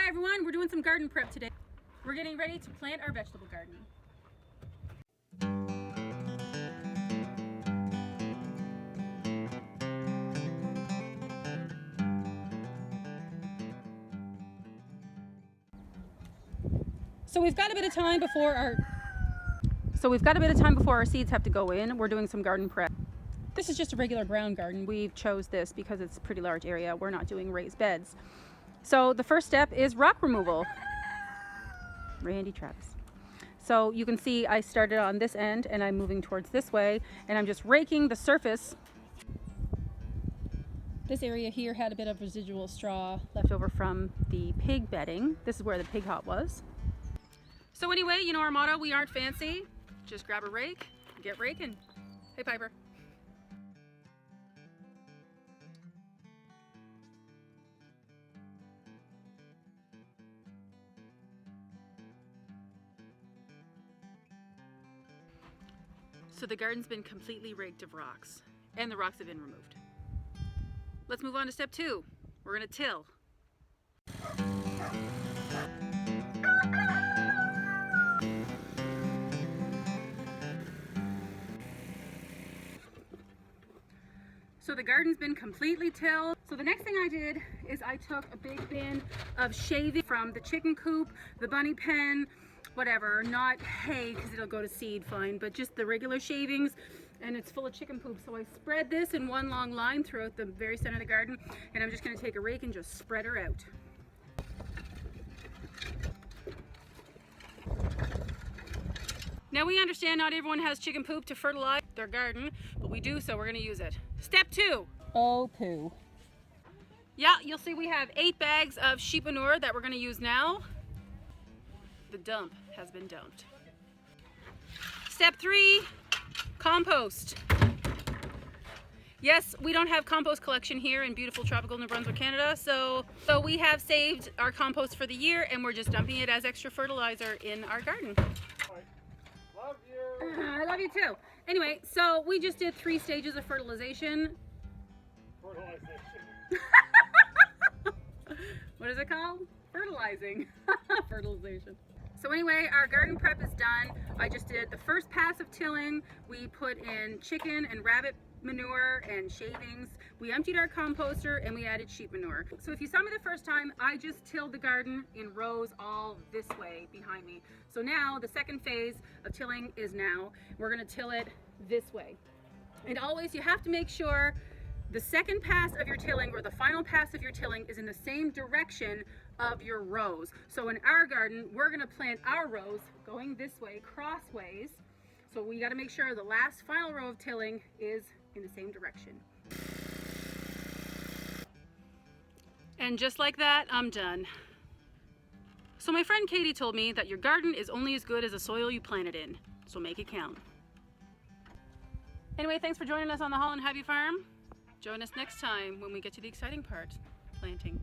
everyone, we're doing some garden prep today. We're getting ready to plant our vegetable garden. So we've got a bit of time before our seeds have to go in. We're doing some garden prep. This is just a regular ground garden. We've chose this because it's a pretty large area. We're not doing raised beds. So the first step is rock removal. Randy Travis. So you can see I started on this end and I'm moving towards this way, and I'm just raking the surface. This area here had a bit of residual straw left over from the pig bedding. This is where the pig hot was. So anyway, you know our motto, we aren't fancy. Just grab a rake, get raking. Hey Piper. So the garden's been completely raked of rocks, and the rocks have been removed. Let's move on to step 2. We're gonna till. So the garden's been completely tilled. So the next thing I did is I took a big bin of shavings from the chicken coop, the bunny pen, whatever, not hay because it'll go to seed fine, but just the regular shavings, and it's full of chicken poop. So I spread this in one long line throughout the very center of the garden, and I'm just going to take a rake and just spread her out. Now we understand not everyone has chicken poop to fertilize their garden, but we do, so we're going to use it. Step 2. Oh, poo. Yeah, you'll see we have 8 bags of sheep manure that we're going to use now. The dump has been dumped. Step 3, compost. Yes, we don't have compost collection here in beautiful tropical New Brunswick, Canada, so we have saved our compost for the year, and we're just dumping it as extra fertilizer in our garden. Love you. I love you too. Anyway, so we just did 3 stages of fertilization. What is it called? Fertilizing. Fertilization. So anyway, our garden prep is done. I just did the first pass of tilling. We put in chicken and rabbit manure and shavings. We emptied our composter and we added sheep manure. So if you saw me the first time, I just tilled the garden in rows all this way behind me. So now the second phase of tilling is now. We're gonna till it this way. And always you have to make sure the second pass of your tilling or the final pass of your tilling is in the same direction of your rows. So in our garden, we're gonna plant our rows going this way, crossways. So we gotta make sure the last final row of tilling is in the same direction. And just like that, I'm done. So my friend Katie told me that your garden is only as good as the soil you plant it in. So make it count. Anyway, thanks for joining us on the Holland Hobby Farm. Join us next time when we get to the exciting part, planting.